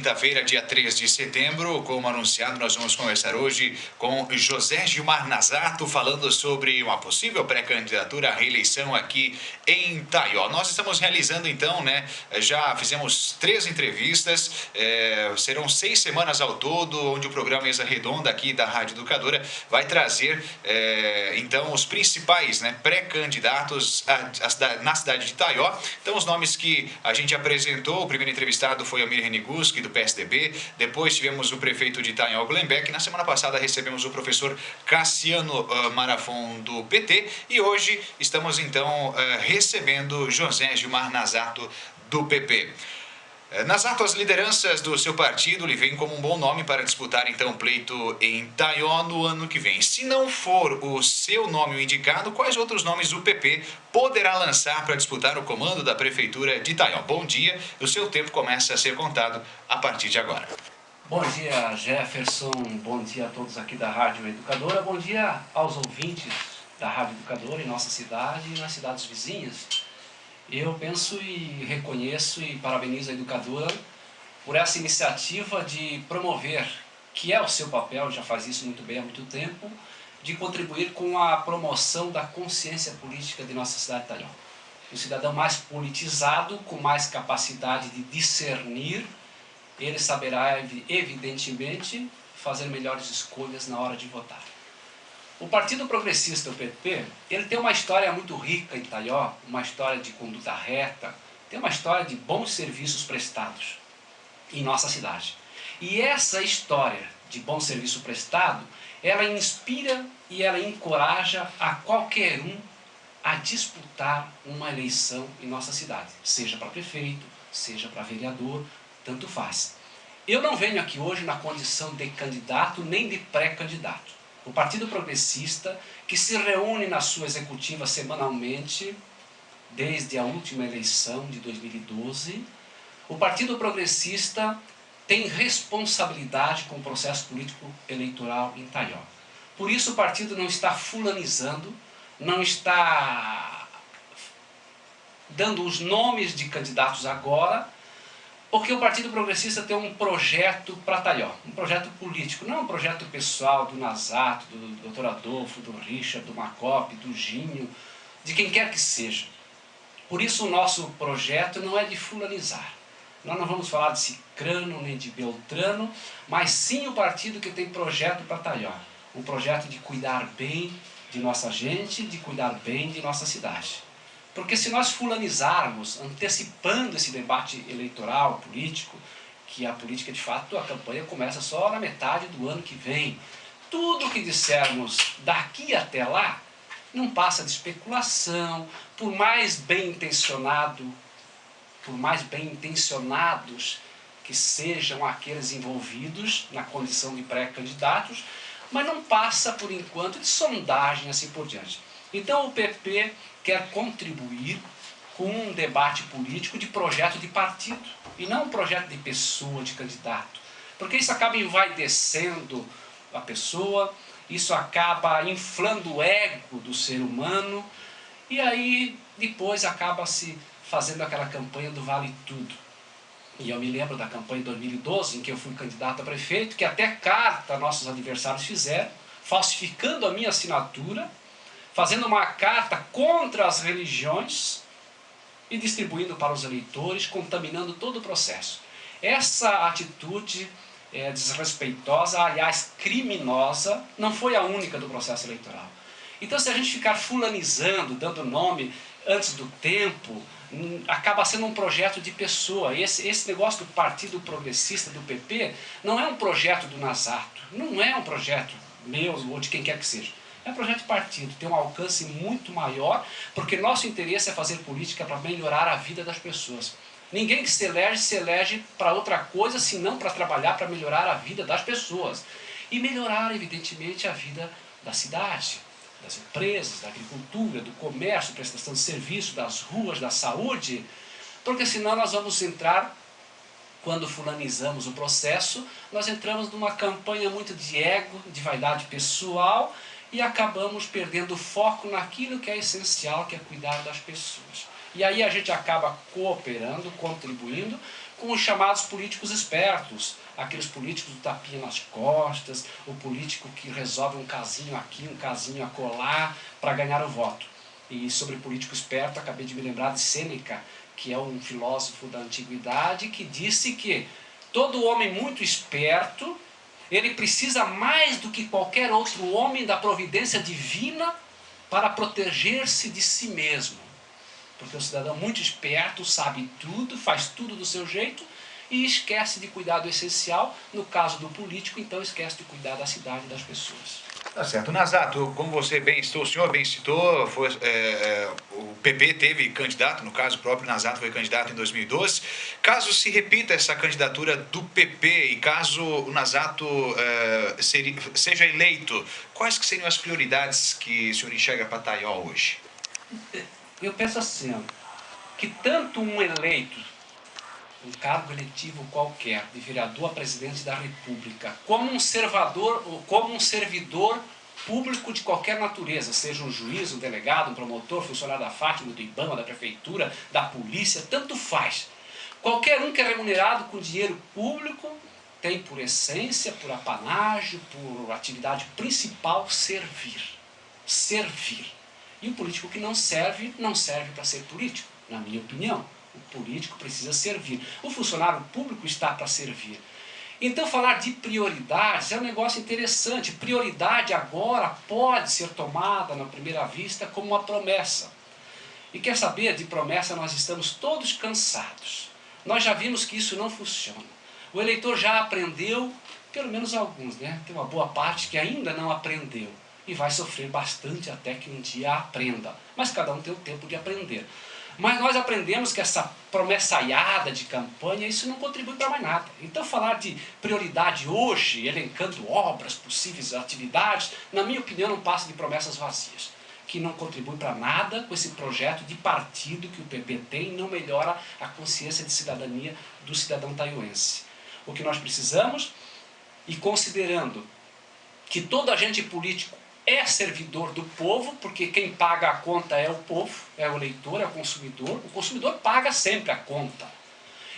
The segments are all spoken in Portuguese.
Quinta-feira, dia 3 de setembro, como anunciado, nós vamos conversar hoje com José Gilmar Nazato, falando sobre uma possível pré-candidatura à reeleição aqui em Itaió. Nós estamos realizando então, já fizemos 3 entrevistas, serão 6 semanas ao todo, onde o programa Mesa Redonda aqui da Rádio Educadora vai trazer, então, os principais pré-candidatos na cidade de Itaió. Então, os nomes que a gente apresentou, o primeiro entrevistado foi Almir Reniguski, do PSDB, depois tivemos o prefeito de Itaió, Glenbeck, na semana passada recebemos o professor Cassiano Marafon, do PT, e hoje estamos então recebendo José Gilmar Nazato, do PP. Nazato, as lideranças do seu partido lhe veem como um bom nome para disputar então o pleito em Itaió no ano que vem. Se não for o seu nome indicado, quais outros nomes o PP poderá lançar para disputar o comando da prefeitura de Itaió? Bom dia, o seu tempo começa a ser contado a partir de agora. Bom dia, Jefferson, bom dia a todos aqui da Rádio Educadora, bom dia aos ouvintes da Rádio Educadora em nossa cidade e nas cidades vizinhas. Eu penso e reconheço e parabenizo a Educadora por essa iniciativa de promover, que é o seu papel, já faz isso muito bem há muito tempo, de contribuir com a promoção da consciência política de nossa cidade de Itaió. Um cidadão mais politizado, com mais capacidade de discernir, ele saberá, evidentemente, fazer melhores escolhas na hora de votar. O Partido Progressista, o PP, ele tem uma história muito rica em Itaió, uma história de conduta reta, tem uma história de bons serviços prestados em nossa cidade. E essa história de bom serviço prestado, ela inspira e ela encoraja a qualquer um a disputar uma eleição em nossa cidade, seja para prefeito, seja para vereador, tanto faz. Eu não venho aqui hoje na condição de candidato nem de pré-candidato. O Partido Progressista, que se reúne na sua executiva semanalmente, desde a última eleição de 2012, o Partido Progressista tem responsabilidade com o processo político eleitoral em Itaió. Por isso o partido não está fulanizando, não está dando os nomes de candidatos agora, porque o Partido Progressista tem um projeto para Itaió, um projeto político, não um projeto pessoal do Nazato, do Dr. Adolfo, do Richard, do Macop, do Ginho, de quem quer que seja. Por isso o nosso projeto não é de fulanizar. Nós não vamos falar de Cicrano nem de Beltrano, mas sim o partido que tem projeto para Itaió. Um projeto de cuidar bem de nossa gente, de cuidar bem de nossa cidade. Porque se nós fulanizarmos, antecipando esse debate eleitoral, político, que a política de fato, a campanha começa só na metade do ano que vem, tudo o que dissermos daqui até lá não passa de especulação, por mais bem intencionados que sejam aqueles envolvidos na condição de pré-candidatos, mas não passa por enquanto de sondagem assim por diante. Então o PP quer contribuir com um debate político de projeto de partido, e não um projeto de pessoa, de candidato. Porque isso acaba envaidecendo a pessoa, isso acaba inflando o ego do ser humano, e aí depois acaba se fazendo aquela campanha do vale tudo. E eu me lembro da campanha de 2012, em que eu fui candidato a prefeito, que até carta nossos adversários fizeram, falsificando a minha assinatura, fazendo uma carta contra as religiões e distribuindo para os eleitores, contaminando todo o processo. Essa atitude desrespeitosa, aliás criminosa, não foi a única do processo eleitoral. Então, se a gente ficar fulanizando, dando nome antes do tempo, acaba sendo um projeto de pessoa. Esse negócio do Partido Progressista, do PP, não é um projeto do Nazato, não é um projeto meu ou de quem quer que seja. É um projeto de partido, tem um alcance muito maior, porque nosso interesse é fazer política para melhorar a vida das pessoas. Ninguém que se elege para outra coisa, senão para trabalhar para melhorar a vida das pessoas. E melhorar, evidentemente, a vida da cidade, das empresas, da agricultura, do comércio, prestação de serviço, das ruas, da saúde, porque senão nós vamos entrar, quando fulanizamos o processo, nós entramos numa campanha muito de ego, de vaidade pessoal, e acabamos perdendo o foco naquilo que é essencial, que é cuidar das pessoas. E aí a gente acaba cooperando, contribuindo com os chamados políticos espertos, aqueles políticos do tapinha nas costas, o político que resolve um casinho aqui, um casinho acolá, para ganhar o voto. E sobre político esperto, acabei de me lembrar de Sêneca, que é um filósofo da antiguidade, que disse que todo homem muito esperto, ele precisa mais do que qualquer outro homem da providência divina para proteger-se de si mesmo. Porque o cidadão muito esperto sabe tudo, faz tudo do seu jeito e esquece de cuidar do essencial. No caso do político, então esquece de cuidar da cidade e das pessoas. Tá certo. Nazato, como você bem citou, o senhor bem citou, o PP teve candidato, no caso o próprio Nazato foi candidato em 2012. Caso se repita essa candidatura do PP e caso o Nazato seja eleito, quais que seriam as prioridades que o senhor enxerga para Taió hoje? Eu penso assim, que tanto um eleito, um cargo eletivo qualquer, de vereador a presidente da República, como um servidor público de qualquer natureza, seja um juiz, um delegado, um promotor, funcionário da Fátima, do IBAMA, da prefeitura, da polícia, tanto faz. Qualquer um que é remunerado com dinheiro público tem por essência, por apanágio, por atividade principal, servir. Servir. E o político que não serve para ser político, na minha opinião. O político precisa servir. O funcionário público está para servir. Então, falar de prioridades é um negócio interessante. Prioridade agora pode ser tomada, na primeira vista, como uma promessa. E quer saber, de promessa nós estamos todos cansados. Nós já vimos que isso não funciona. O eleitor já aprendeu, pelo menos alguns, né? Tem uma boa parte que ainda não aprendeu. E vai sofrer bastante até que um dia aprenda. Mas cada um tem o tempo de aprender. Mas nós aprendemos que essa promessaiada de campanha, isso não contribui para mais nada. Então falar de prioridade hoje, elencando obras, possíveis atividades, na minha opinião não passa de promessas vazias, que não contribui para nada com esse projeto de partido que o PP tem e não melhora a consciência de cidadania do cidadão taioense. O que nós precisamos, e considerando que todo agente político é servidor do povo, porque quem paga a conta é o povo, é o eleitor, é o consumidor paga sempre a conta.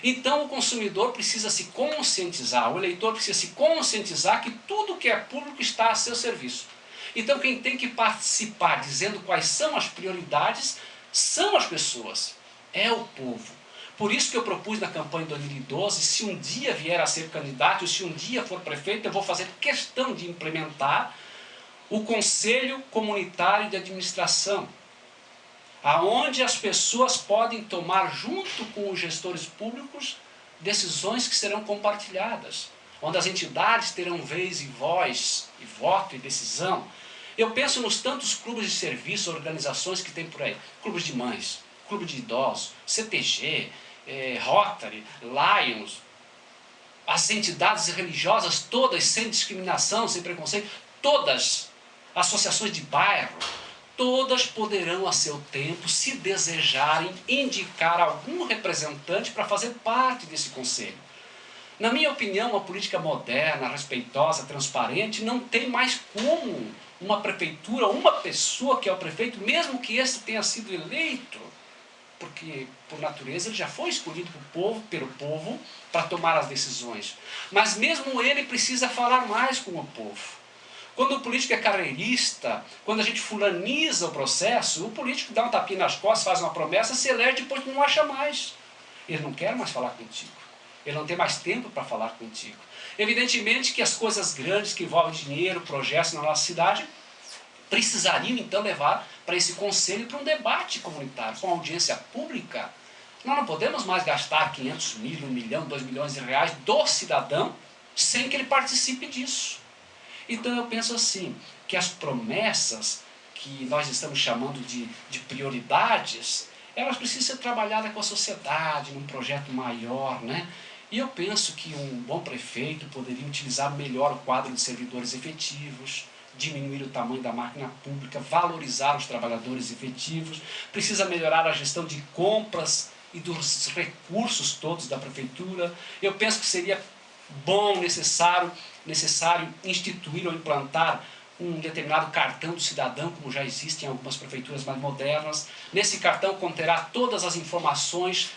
Então o consumidor precisa se conscientizar, o eleitor precisa se conscientizar que tudo que é público está a seu serviço. Então quem tem que participar dizendo quais são as prioridades são as pessoas, é o povo. Por isso que eu propus na campanha de 2012, se um dia vier a ser candidato, se um dia for prefeito, eu vou fazer questão de implementar o Conselho Comunitário de Administração, aonde as pessoas podem tomar, junto com os gestores públicos, decisões que serão compartilhadas, onde as entidades terão vez e voz, e voto e decisão. Eu penso nos tantos clubes de serviço, organizações que tem por aí, clubes de mães, clube de idosos, CTG, Rotary, Lions, as entidades religiosas todas, sem discriminação, sem preconceito, todas, associações de bairro, todas poderão a seu tempo, se desejarem, indicar algum representante para fazer parte desse conselho. Na minha opinião, uma política moderna, respeitosa, transparente, não tem mais como uma prefeitura, uma pessoa que é o prefeito, mesmo que esse tenha sido eleito, porque por natureza ele já foi escolhido pelo povo para tomar as decisões. Mas mesmo ele precisa falar mais com o povo. Quando o político é carreirista, quando a gente fulaniza o processo, o político dá um tapinha nas costas, faz uma promessa, se elege, depois não acha mais. Ele não quer mais falar contigo. Ele não tem mais tempo para falar contigo. Evidentemente que as coisas grandes que envolvem dinheiro, projetos na nossa cidade, precisariam então levar para esse conselho, para um debate comunitário, com audiência pública. Nós não podemos mais gastar 500 mil, 1 milhão, 2 milhões de reais do cidadão sem que ele participe disso. Então eu penso assim, que as promessas que nós estamos chamando de prioridades, elas precisam ser trabalhadas com a sociedade, num projeto maior, né? E eu penso que um bom prefeito poderia utilizar melhor o quadro de servidores efetivos, diminuir o tamanho da máquina pública, valorizar os trabalhadores efetivos, precisa melhorar a gestão de compras e dos recursos todos da prefeitura. Eu penso que seria bom, necessário instituir ou implantar um determinado cartão do cidadão, como já existe em algumas prefeituras mais modernas. Nesse cartão conterá todas as informações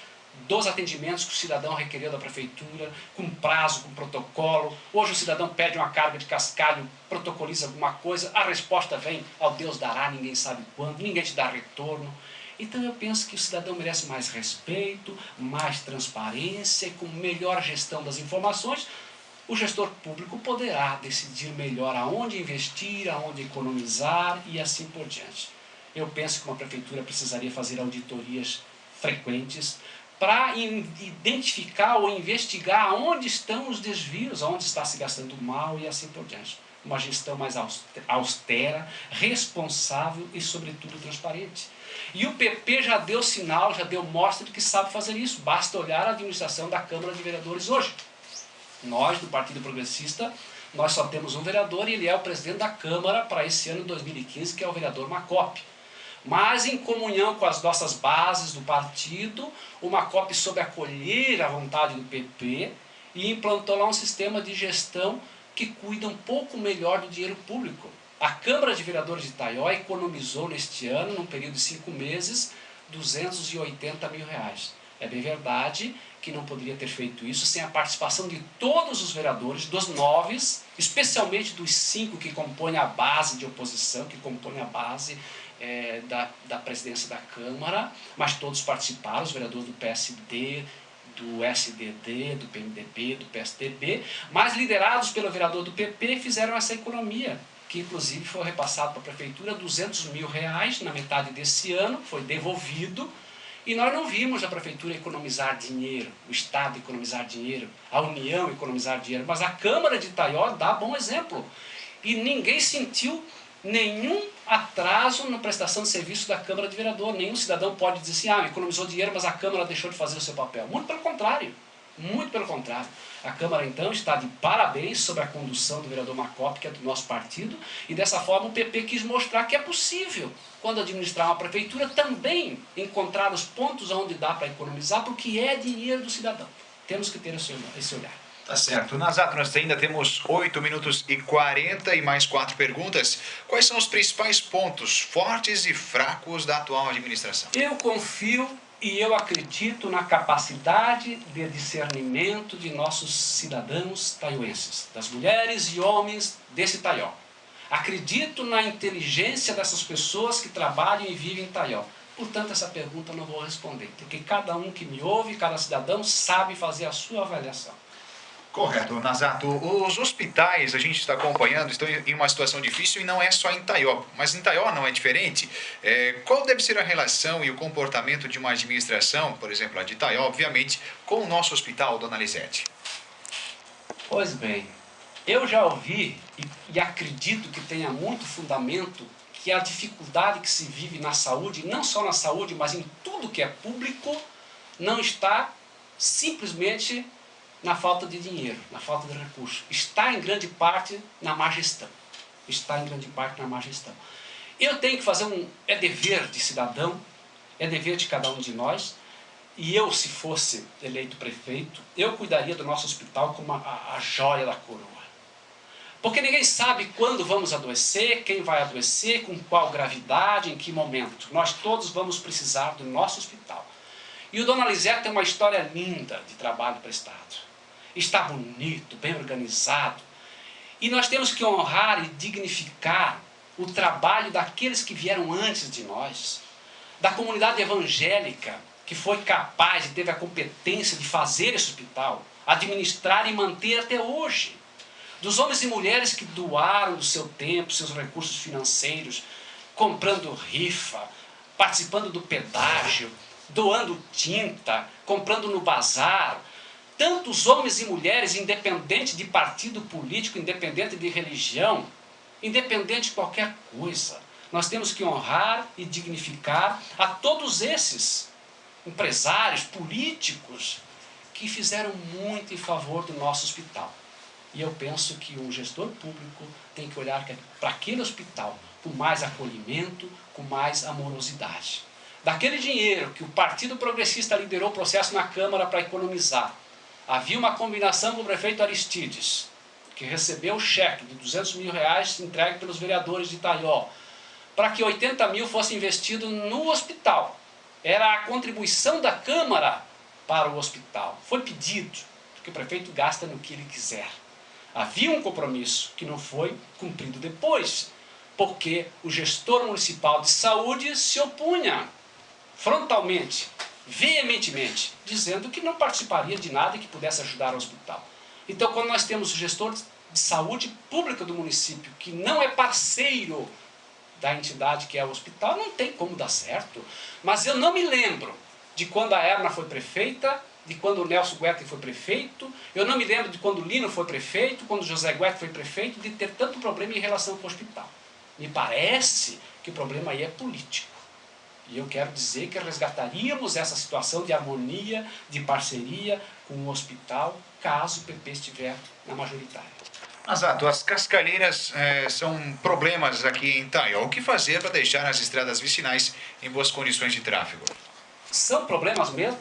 dos atendimentos que o cidadão requereu da prefeitura, com prazo, com protocolo. Hoje o cidadão pede uma carga de cascalho, protocoliza alguma coisa, a resposta vem, ao Deus dará, ninguém sabe quando, ninguém te dá retorno. Então eu penso que o cidadão merece mais respeito, mais transparência e com melhor gestão das informações, o gestor público poderá decidir melhor aonde investir, aonde economizar e assim por diante. Eu penso que uma prefeitura precisaria fazer auditorias frequentes para identificar ou investigar onde estão os desvios, onde está se gastando mal e assim por diante. Uma gestão mais austera, responsável e, sobretudo, transparente. E o PP já deu sinal, já deu mostra de que sabe fazer isso. Basta olhar a administração da Câmara de Vereadores hoje. Nós, do Partido Progressista, nós só temos um vereador e ele é o presidente da Câmara para esse ano de 2015, que é o vereador Macop. Mas, em comunhão com as nossas bases do partido, o Macop soube acolher a vontade do PP e implantou lá um sistema de gestão que cuida um pouco melhor do dinheiro público. A Câmara de Vereadores de Itaió economizou neste ano, num período de 5 meses, R$280 mil. É bem verdade que não poderia ter feito isso sem a participação de todos os vereadores, dos 9, especialmente dos 5 que compõem a base de oposição, que compõem a base da presidência da Câmara, mas todos participaram, os vereadores do PSD, do SDD, do PMDB, do PSDB, mas liderados pelo vereador do PP, fizeram essa economia, que inclusive foi repassado para a prefeitura R$200 mil na metade desse ano, foi devolvido, e nós não vimos a prefeitura economizar dinheiro, o Estado economizar dinheiro, a União economizar dinheiro, mas a Câmara de Itaió dá bom exemplo. E ninguém sentiu nenhum atraso na prestação de serviço da Câmara de Vereador. Nenhum cidadão pode dizer assim, economizou dinheiro, mas a Câmara deixou de fazer o seu papel. Muito pelo contrário. Muito pelo contrário. A Câmara, então, está de parabéns sobre a condução do vereador Macop, que é do nosso partido, e dessa forma o PP quis mostrar que é possível, quando administrar uma prefeitura, também encontrar os pontos onde dá para economizar, porque é dinheiro do cidadão. Temos que ter esse olhar. Tá certo. Nazato, nós ainda temos 8 minutos e 40 e mais 4 perguntas. Quais são os principais pontos fortes e fracos da atual administração? Eu confio e eu acredito na capacidade de discernimento de nossos cidadãos taioenses, das mulheres e homens desse Taió. Acredito na inteligência dessas pessoas que trabalham e vivem em Taió. Portanto, essa pergunta eu não vou responder, porque cada um que me ouve, cada cidadão, sabe fazer a sua avaliação. Correto, Nazato. Os hospitais, a gente está acompanhando, estão em uma situação difícil e não é só em Itaió, mas em Itaió não é diferente. Qual deve ser a relação e o comportamento de uma administração, por exemplo, a de Itaió, obviamente, com o nosso hospital, dona Lisete? Pois bem, eu já ouvi e acredito que tenha muito fundamento que a dificuldade que se vive na saúde, não só na saúde, mas em tudo que é público, não está simplesmente na falta de dinheiro, na falta de recursos. Está em grande parte na má gestão. Está em grande parte na má gestão. Eu tenho que fazer é dever de cidadão, é dever de cada um de nós, e eu, se fosse eleito prefeito, eu cuidaria do nosso hospital como a joia da coroa. Porque ninguém sabe quando vamos adoecer, quem vai adoecer, com qual gravidade, em que momento. Nós todos vamos precisar do nosso hospital. E o Dona Lisete tem uma história linda de trabalho prestado. Está bonito, bem organizado. E nós temos que honrar e dignificar o trabalho daqueles que vieram antes de nós, da comunidade evangélica, que foi capaz e teve a competência de fazer esse hospital, administrar e manter até hoje. Dos homens e mulheres que doaram do seu tempo, seus recursos financeiros, comprando rifa, participando do pedágio, doando tinta, comprando no bazar. Tantos homens e mulheres, independente de partido político, independente de religião, independente de qualquer coisa. Nós temos que honrar e dignificar a todos esses empresários, políticos, que fizeram muito em favor do nosso hospital. E eu penso que um gestor público tem que olhar para aquele hospital com mais acolhimento, com mais amorosidade. Daquele dinheiro que o Partido Progressista liderou o processo na Câmara para economizar, havia uma combinação com o prefeito Aristides, que recebeu o cheque de R$200 mil entregue pelos vereadores de Itaió, para que 80 mil fosse investido no hospital. Era a contribuição da Câmara para o hospital. Foi pedido, porque o prefeito gasta no que ele quiser. Havia um compromisso que não foi cumprido depois, porque o gestor municipal de saúde se opunha frontalmente, veementemente, dizendo que não participaria de nada e que pudesse ajudar o hospital. Então, quando nós temos o gestor de saúde pública do município, que não é parceiro da entidade que é o hospital, não tem como dar certo. Mas eu não me lembro de quando a Erna foi prefeita, de quando o Nelson Guetem foi prefeito, eu não me lembro de quando o Lino foi prefeito, quando o José Guetem foi prefeito, de ter tanto problema em relação com o hospital. Me parece que o problema aí é político. E eu quero dizer que resgataríamos essa situação de harmonia, de parceria com o hospital, caso o PP estiver na majoritária. Exato, as cascalheiras são problemas aqui em Itaió. O que fazer para deixar as estradas vicinais em boas condições de tráfego? São problemas mesmo?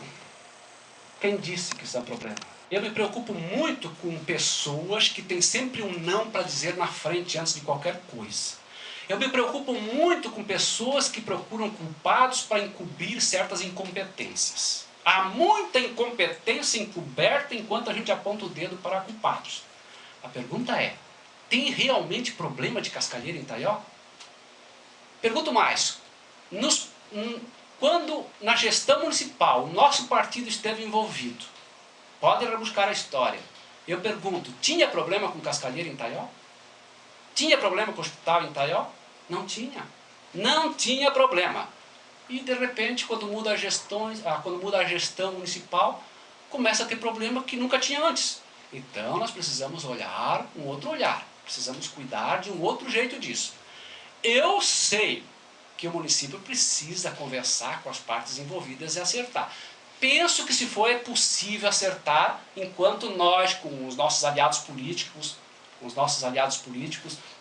Quem disse que são problemas? Eu me preocupo muito com pessoas que têm sempre um não para dizer na frente antes de qualquer coisa. Eu me preocupo muito com pessoas que procuram culpados para encobrir certas incompetências. Há muita incompetência encoberta enquanto a gente aponta o dedo para culpados. A pergunta é, tem realmente problema de cascalheira em Itaió? Pergunto mais, quando na gestão municipal o nosso partido esteve envolvido, podem rebuscar a história, eu pergunto, tinha problema com cascalheira em Itaió? Tinha problema com o hospital em Itaió? Não tinha. Não tinha problema. E de repente, quando muda a gestão municipal, começa a ter problema que nunca tinha antes. Então nós precisamos olhar um outro olhar. Precisamos cuidar de um outro jeito disso. Eu sei que o município precisa conversar com as partes envolvidas e acertar. Penso que se for é possível acertar enquanto nós, com os nossos aliados políticos,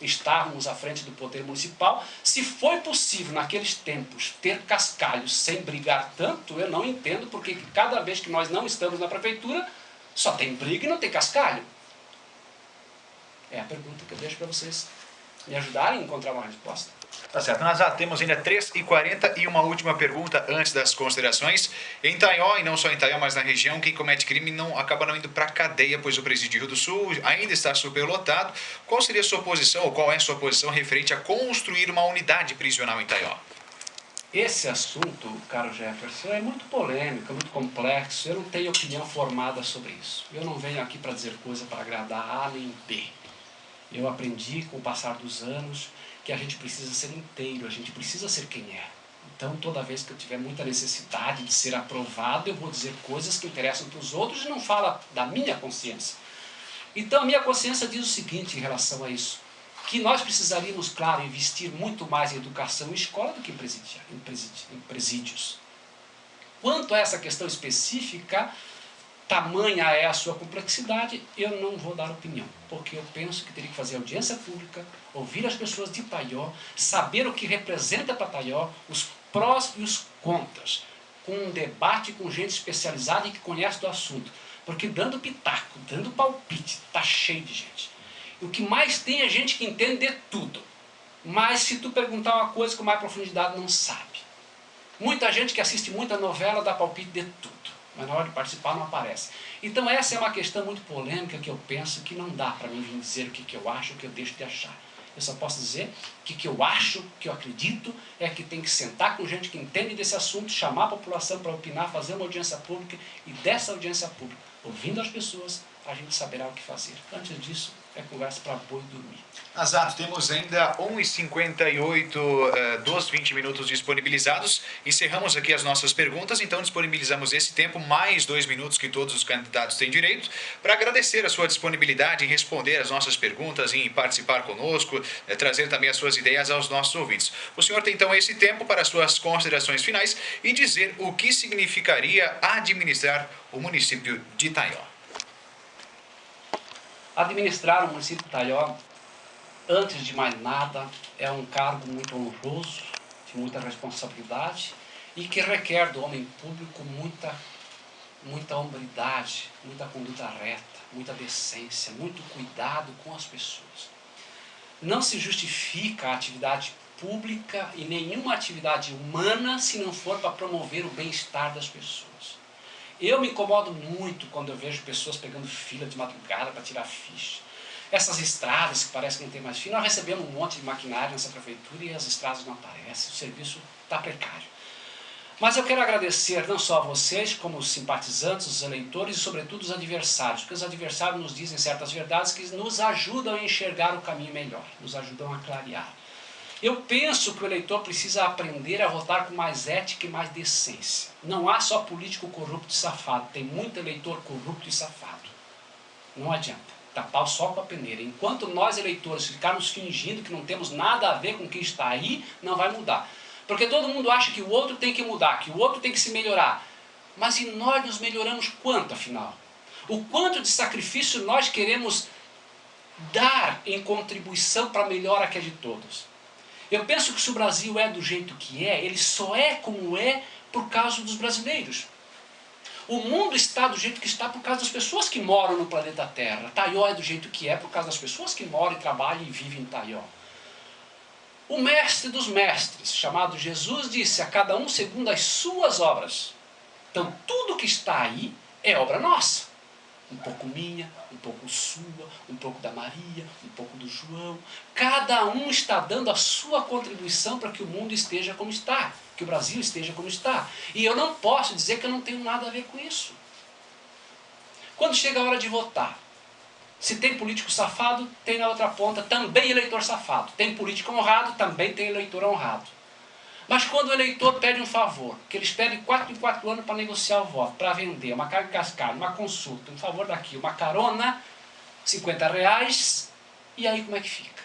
estávamos à frente do poder municipal. Se foi possível naqueles tempos ter cascalhos sem brigar tanto, eu não entendo porque cada vez que nós não estamos na prefeitura, só tem briga e não tem cascalho. É a pergunta que eu deixo para vocês me ajudarem a encontrar uma resposta. Tá certo, nós já temos ainda 3h40 e uma última pergunta antes das considerações. Em Itaió, e não só em Itaió, mas na região, quem comete crime acaba não indo para a cadeia, pois o presídio Rio do Sul ainda está superlotado. Qual seria a sua posição, ou qual é a sua posição referente a construir uma unidade prisional em Itaió? Esse assunto, caro Jefferson, é muito polêmico, é muito complexo. Eu não tenho opinião formada sobre isso. Eu não venho aqui para dizer coisa para agradar A nem B. Eu aprendi com o passar dos anos que a gente precisa ser inteiro, a gente precisa ser quem é. Então, toda vez que eu tiver muita necessidade de ser aprovado, eu vou dizer coisas que interessam para os outros e não fala da minha consciência. Então, a minha consciência diz o seguinte em relação a isso, que nós precisaríamos, claro, investir muito mais em educação e escola do que em presídios. Quanto a essa questão específica, tamanha é a sua complexidade, eu não vou dar opinião, porque eu penso que teria que fazer audiência pública, ouvir as pessoas de Itaió, saber o que representa para Itaió, os prós e os contras, com um debate com gente especializada e que conhece do assunto, porque dando pitaco, dando palpite, está cheio de gente. E o que mais tem é gente que entende de tudo, mas se tu perguntar uma coisa com mais profundidade, não sabe. Muita gente que assiste muita novela dá palpite de tudo, mas na hora de participar não aparece. Então essa é uma questão muito polêmica que eu penso que não dá para mim vir dizer o que eu acho, o que eu deixo de achar. Eu só posso dizer que o que eu acho, o que eu acredito, é que tem que sentar com gente que entende desse assunto, chamar a população para opinar, fazer uma audiência pública, e dessa audiência pública, ouvindo as pessoas, a gente saberá o que fazer. Antes disso, é conversa para boi dormir. Exato, temos ainda 1h58 dos 20 minutos disponibilizados. Encerramos aqui as nossas perguntas, então disponibilizamos esse tempo, mais 2 minutos que todos os candidatos têm direito, para agradecer a sua disponibilidade em responder as nossas perguntas, em participar conosco, trazer também as suas ideias aos nossos ouvintes. O senhor tem então esse tempo para suas considerações finais e dizer o que significaria administrar o município de Itaió. Administrar o município de Itaió, antes de mais nada, é um cargo muito honroso, de muita responsabilidade e que requer do homem público muita hombridade, muita conduta reta, muita decência, muito cuidado com as pessoas. Não se justifica a atividade pública e nenhuma atividade humana se não for para promover o bem-estar das pessoas. Eu me incomodo muito quando eu vejo pessoas pegando fila de madrugada para tirar ficha. Essas estradas que parece que não tem mais fim, nós recebemos um monte de maquinário nessa prefeitura e as estradas não aparecem, o serviço está precário. Mas eu quero agradecer não só a vocês, como os simpatizantes, os eleitores e sobretudo os adversários, porque os adversários nos dizem certas verdades que nos ajudam a enxergar o caminho melhor, nos ajudam a clarear. Eu penso que o eleitor precisa aprender a votar com mais ética e mais decência. Não há só político corrupto e safado, tem muito eleitor corrupto e safado. Não adianta tapar o sol com a peneira. Enquanto nós, eleitores, ficarmos fingindo que não temos nada a ver com o que está aí, não vai mudar. Porque todo mundo acha que o outro tem que mudar, que o outro tem que se melhorar. Mas e nós nos melhoramos quanto, afinal? O quanto de sacrifício nós queremos dar em contribuição para a melhora que é de todos? Eu penso que se o Brasil é do jeito que é, ele só é como é por causa dos brasileiros. O mundo está do jeito que está por causa das pessoas que moram no planeta Terra. Taió é do jeito que é por causa das pessoas que moram, trabalham e vivem em Taió. O mestre dos mestres, chamado Jesus, disse a cada um segundo as suas obras. Então tudo que está aí é obra nossa. Um pouco minha, um pouco sua, um pouco da Maria, um pouco do João. Cada um está dando a sua contribuição para que o mundo esteja como está, que o Brasil esteja como está. E eu não posso dizer que eu não tenho nada a ver com isso. Quando chega a hora de votar, se tem político safado, tem na outra ponta também eleitor safado. Tem político honrado, também tem eleitor honrado. Mas quando o eleitor pede um favor, que eles pedem 4 em 4 anos para negociar o voto, para vender uma carga cascada, uma consulta, um favor daqui, uma carona, R$50, e aí como é que fica?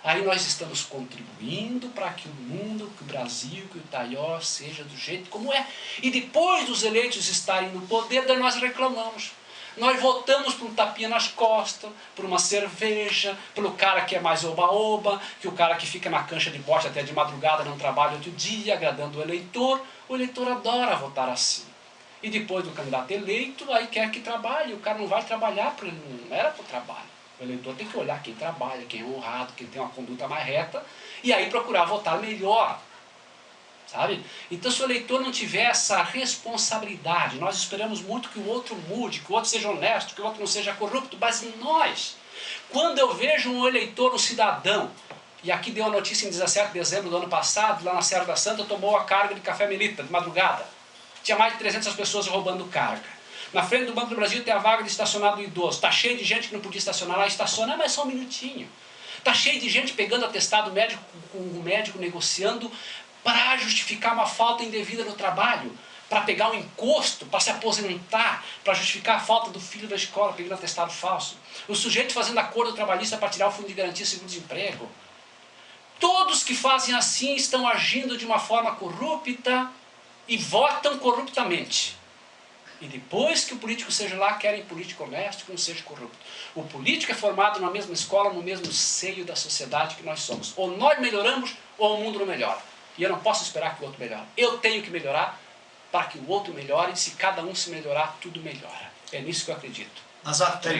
Aí nós estamos contribuindo para que o mundo, que o Brasil, que o Taió seja do jeito como é. E depois dos eleitos estarem no poder, daí nós reclamamos. Nós votamos por um tapinha nas costas, por uma cerveja, pelo cara que é mais oba-oba, que o cara que fica na cancha de bote até de madrugada, não trabalha outro dia, agradando o eleitor adora votar assim. E depois do candidato eleito, aí quer que trabalhe, o cara não vai trabalhar, porque não era para o trabalho. O eleitor tem que olhar quem trabalha, quem é honrado, quem tem uma conduta mais reta, e aí procurar votar melhor. Sabe? Então, se o eleitor não tiver essa responsabilidade, nós esperamos muito que o outro mude, que o outro seja honesto, que o outro não seja corrupto, mas nós, quando eu vejo um eleitor, um cidadão, e aqui deu a notícia em 17 de dezembro do ano passado, lá na Serra da Santa, tomou a carga de café Melita, de madrugada. Tinha mais de 300 pessoas roubando carga. Na frente do Banco do Brasil tem a vaga de estacionado idoso. Está cheio de gente que não podia estacionar lá, estaciona, mas só um minutinho. Está cheio de gente pegando atestado médico, com o médico negociando, para justificar uma falta indevida no trabalho, para pegar um encosto, para se aposentar, para justificar a falta do filho da escola, pegando atestado falso. O sujeito fazendo acordo trabalhista para tirar o fundo de garantia de seguro-desemprego. Todos que fazem assim estão agindo de uma forma corrupta e votam corruptamente. E depois que o político seja lá, querem político honesto que não seja corrupto. O político é formado na mesma escola, no mesmo seio da sociedade que nós somos. Ou nós melhoramos, ou o mundo não melhora. E eu não posso esperar que o outro melhore. Eu tenho que melhorar para que o outro melhore, e se cada um se melhorar, tudo melhora. É nisso que eu acredito.